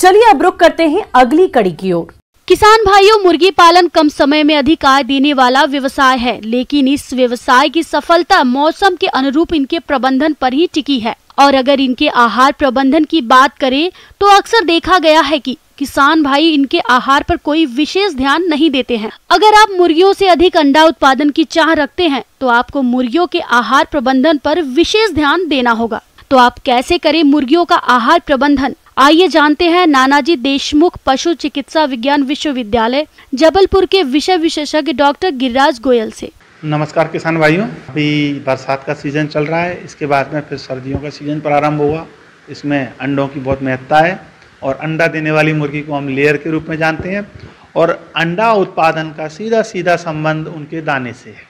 चलिए अब रुक करते हैं अगली कड़ी की ओर। किसान भाइयों, मुर्गी पालन कम समय में अधिक आय देने वाला व्यवसाय है, लेकिन इस व्यवसाय की सफलता मौसम के अनुरूप इनके प्रबंधन पर ही टिकी है। और अगर इनके आहार प्रबंधन की बात करें तो अक्सर देखा गया है कि किसान भाई इनके आहार पर कोई विशेष ध्यान नहीं देते हैं। अगर आप मुर्गियों से अधिक अंडा उत्पादन की चाह रखते हैं तो आपको मुर्गियों के आहार प्रबंधन पर विशेष ध्यान देना होगा। तो आप कैसे करें मुर्गियों का आहार प्रबंधन, आइए जानते हैं नानाजी देशमुख पशु चिकित्सा विज्ञान विश्वविद्यालय जबलपुर के विषय विशेषज्ञ डॉक्टर गिरिराज गोयल से। नमस्कार किसान भाइयों, अभी बरसात का सीज़न चल रहा है, इसके बाद में फिर सर्दियों का सीज़न प्रारंभ होगा। इसमें अंडों की बहुत महत्ता है और अंडा देने वाली मुर्गी को हम लेयर के रूप में जानते हैं और अंडा उत्पादन का सीधा सीधा संबंध उनके दाने से है।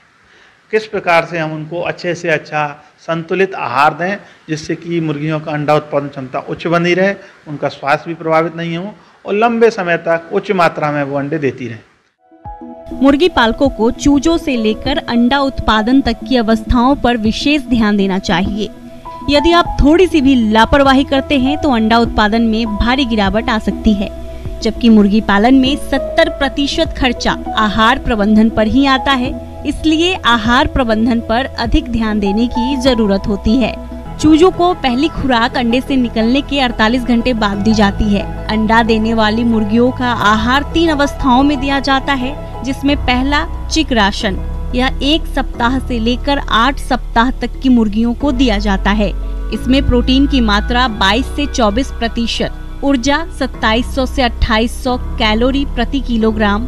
किस प्रकार से हम उनको अच्छे से अच्छा संतुलित आहार दें जिससे कि मुर्गियों का अंडा उत्पादन क्षमता उच्च बनी रहे, उनका स्वास्थ्य भी प्रभावित नहीं हो और लंबे समय तक उच्च मात्रा में वो अंडे देती रहे। मुर्गी पालकों को चूजों से लेकर अंडा उत्पादन तक की अवस्थाओं पर विशेष ध्यान देना चाहिए। यदि आप थोड़ी सी भी लापरवाही करते हैं तो अंडा उत्पादन में भारी गिरावट आ सकती है, जबकि मुर्गी पालन में 70% खर्चा आहार प्रबंधन पर ही आता है। इसलिए आहार प्रबंधन पर अधिक ध्यान देने की जरूरत होती है। चूजों को पहली खुराक अंडे से निकलने के 48 घंटे बाद दी जाती है। अंडा देने वाली मुर्गियों का आहार 3 अवस्थाओं में दिया जाता है, जिसमें पहला चिक राशन, यह 1 सप्ताह से लेकर 8 सप्ताह तक की मुर्गियों को दिया जाता है। इसमें प्रोटीन की मात्रा 22 से 24%, ऊर्जा 2700 से 2800 कैलोरी प्रति किलोग्राम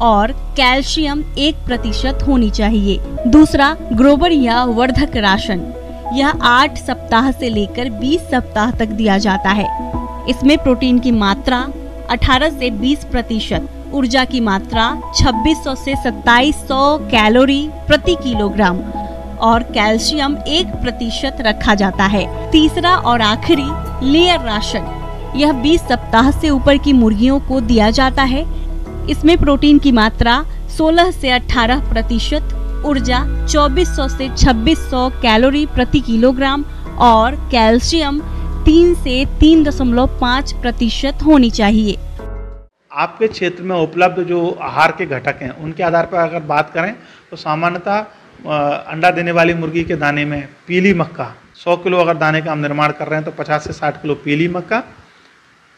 और कैल्शियम 1% होनी चाहिए। दूसरा ग्रोवर या वर्धक राशन, यह 8 सप्ताह से लेकर 20 सप्ताह तक दिया जाता है। इसमें प्रोटीन की मात्रा 18 से 20%, ऊर्जा की मात्रा 2600 से 2700 कैलोरी प्रति किलोग्राम और कैल्शियम 1% रखा जाता है। तीसरा और आखिरी लेयर राशन, यह 20 सप्ताह से ऊपर की मुर्गियों को दिया जाता है। इसमें प्रोटीन की मात्रा 16 से 18%, ऊर्जा 2400 से 2600 कैलोरी प्रति किलोग्राम और कैल्शियम 3 से 3.5% होनी चाहिए। आपके क्षेत्र में उपलब्ध जो आहार के घटक हैं उनके आधार पर अगर बात करें तो सामान्यतः अंडा देने वाली मुर्गी के दाने में पीली मक्का 100 किलो अगर दाने का हम निर्माण कर रहे हैं तो 50 से 60 किलो पीली मक्का,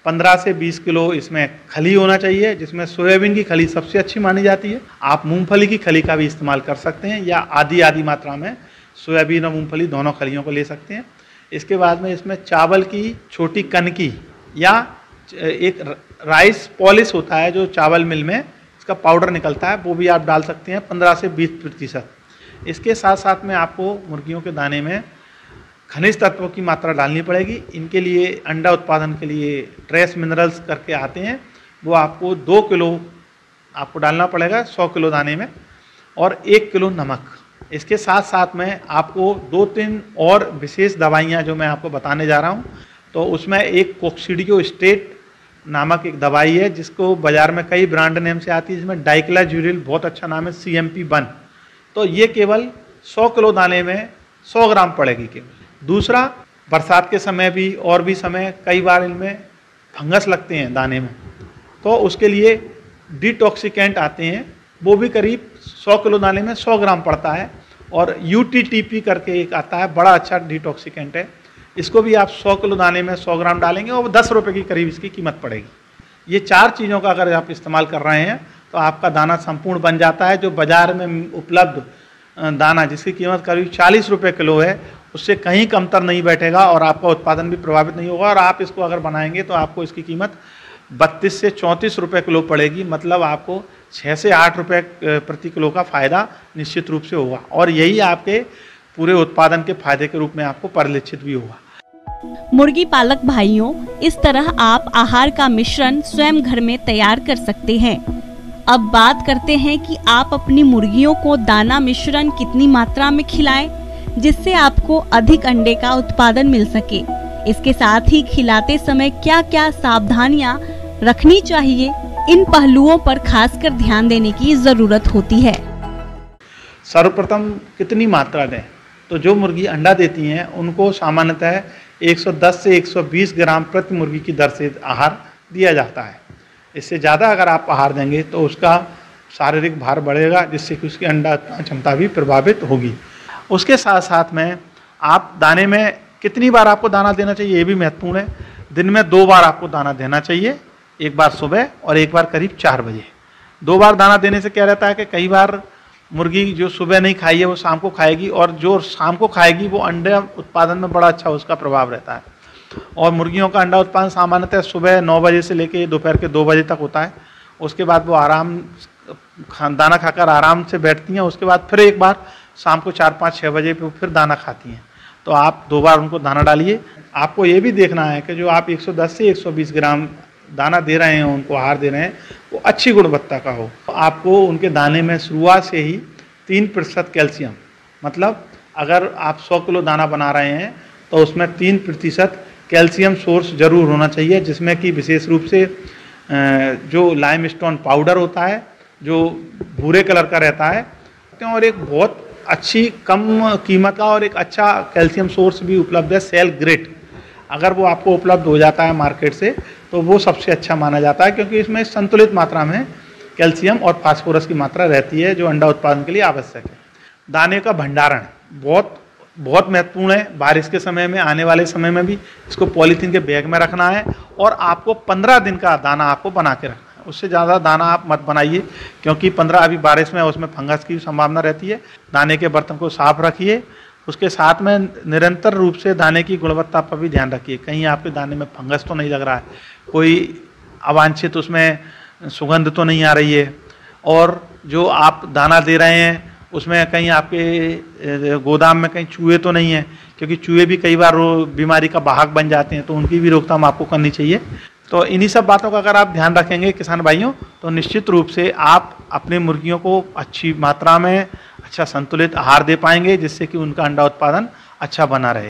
15 से 20 किलो इसमें खली होना चाहिए, जिसमें सोयाबीन की खली सबसे अच्छी मानी जाती है। आप मूंगफली की खली का भी इस्तेमाल कर सकते हैं या आधी मात्रा में सोयाबीन और मूंगफली दोनों खलियों को ले सकते हैं। इसके बाद में इसमें चावल की छोटी कनकी या एक राइस पॉलिश होता है जो चावल मिल में इसका पाउडर निकलता है, वो भी आप डाल सकते हैं 15 से 20%। इसके साथ साथ में आपको मुर्गियों के दाने में खनिज तत्वों की मात्रा डालनी पड़ेगी। इनके लिए अंडा उत्पादन के लिए ट्रेस मिनरल्स करके आते हैं, वो आपको 2 किलो आपको डालना पड़ेगा 100 किलो दाने में और 1 किलो नमक। इसके साथ साथ में आपको 2-3 और विशेष दवाइयाँ जो मैं आपको बताने जा रहा हूँ, तो उसमें एक कोक्सीडियो स्टेट नामक एक दवाई है जिसको बाज़ार में कई ब्रांड नेम से आती है, जिसमें डाइक्लाज्यूरिल बहुत अच्छा नाम है CMP1। तो ये केवल 100 किलो दाने में 100 ग्राम पड़ेगी केवल। दूसरा, बरसात के समय भी और भी समय कई बार इनमें फंगस लगते हैं दाने में, तो उसके लिए डिटॉक्सिकेंट आते हैं, वो भी करीब 100 किलो दाने में 100 ग्राम पड़ता है। और UTTP करके एक आता है, बड़ा अच्छा डिटॉक्सिकेंट है, इसको भी आप 100 किलो दाने में 100 ग्राम डालेंगे और 10 रुपये की करीब इसकी कीमत पड़ेगी। ये 4 चीज़ों का अगर आप इस्तेमाल कर रहे हैं तो आपका दाना संपूर्ण बन जाता है। जो बाज़ार में उपलब्ध दाना जिसकी कीमत करीब 40 रुपये किलो है, उससे कहीं कमतर नहीं बैठेगा और आपका उत्पादन भी प्रभावित नहीं होगा। और आप इसको अगर बनाएंगे तो आपको इसकी कीमत 32 से 34 रुपये किलो पड़ेगी, मतलब आपको 6 से 8 रुपये प्रति किलो का फ़ायदा निश्चित रूप से होगा और यही आपके पूरे उत्पादन के फायदे के रूप में आपको परिलक्षित भी होगा। मुर्गी पालक भाइयों, इस तरह आप आहार का मिश्रण स्वयं घर में तैयार कर सकते हैं। अब बात करते हैं कि आप अपनी मुर्गियों को दाना मिश्रण कितनी मात्रा में खिलाएं जिससे आपको अधिक अंडे का उत्पादन मिल सके। इसके साथ ही खिलाते समय क्या क्या सावधानियां रखनी चाहिए, इन पहलुओं पर खासकर ध्यान देने की जरूरत होती है। सर्वप्रथम कितनी मात्रा दें, तो जो मुर्गी अंडा देती हैं उनको सामान्यतः 110 से 120 ग्राम प्रति मुर्गी की दर से आहार दिया जाता है। इससे ज़्यादा अगर आप आहार देंगे तो उसका शारीरिक भार बढ़ेगा, जिससे कि उसकी अंडा उत्पादन क्षमता भी प्रभावित होगी। उसके साथ साथ में आप दाने में कितनी बार आपको दाना देना चाहिए ये भी महत्वपूर्ण है। दिन में 2 बार आपको दाना देना चाहिए, एक बार सुबह और एक बार करीब 4 बजे। 2 बार दाना देने से क्या रहता है कि कई बार मुर्गी जो सुबह नहीं खाई है वो शाम को खाएगी, और जो शाम को खाएगी वो अंडा उत्पादन में बड़ा अच्छा उसका प्रभाव रहता है। और मुर्गियों का अंडा उत्पादन सामान्यतः सुबह 9 बजे से लेकर दोपहर के 2 बजे तक होता है। उसके बाद वो दाना खाकर आराम से बैठती हैं। उसके बाद फिर एक बार शाम को 4, 5, 6 बजे पे फिर दाना खाती हैं। तो आप 2 बार उनको दाना डालिए। आपको ये भी देखना है कि जो आप 110 से 120 ग्राम दाना दे रहे हैं, उनको आहार दे रहे हैं, वो अच्छी गुणवत्ता का हो। आपको उनके दाने में शुरुआत से ही 3% कैल्शियम, मतलब अगर आप 100 किलो दाना बना रहे हैं तो उसमें 3% कैल्शियम सोर्स जरूर होना चाहिए, जिसमें कि विशेष रूप से जो लाइमस्टोन पाउडर होता है जो भूरे कलर का रहता है, और एक बहुत अच्छी कम कीमत का और एक अच्छा कैल्शियम सोर्स भी उपलब्ध है सेल ग्रेट। अगर वो आपको उपलब्ध हो जाता है मार्केट से तो वो सबसे अच्छा माना जाता है, क्योंकि इसमें संतुलित मात्रा में कैल्शियम और फास्फोरस की मात्रा रहती है जो अंडा उत्पादन के लिए आवश्यक है। दाने का भंडारण बहुत महत्वपूर्ण है। बारिश के समय में, आने वाले समय में भी इसको पॉलीथीन के बैग में रखना है, और आपको 15 दिन का दाना आपको बना के रखना है। उससे ज़्यादा दाना आप मत बनाइए, क्योंकि 15 अभी बारिश में उसमें फंगस की संभावना रहती है। दाने के बर्तन को साफ रखिए। उसके साथ में निरंतर रूप से दाने की गुणवत्ता पर भी ध्यान रखिए। कहीं आपके दाने में फंगस तो नहीं लग रहा है, कोई अवांछित उसमें सुगंध तो नहीं आ रही है, और जो आप दाना दे रहे हैं उसमें कहीं आपके गोदाम में कहीं चूहे तो नहीं है, क्योंकि चूहे भी कई बार वो बीमारी का वाहक बन जाते हैं, तो उनकी भी रोकथाम आपको करनी चाहिए। तो इन्हीं सब बातों का अगर आप ध्यान रखेंगे किसान भाइयों, तो निश्चित रूप से आप अपने मुर्गियों को अच्छी मात्रा में अच्छा संतुलित आहार दे पाएंगे, जिससे कि उनका अंडा उत्पादन अच्छा बना रहे।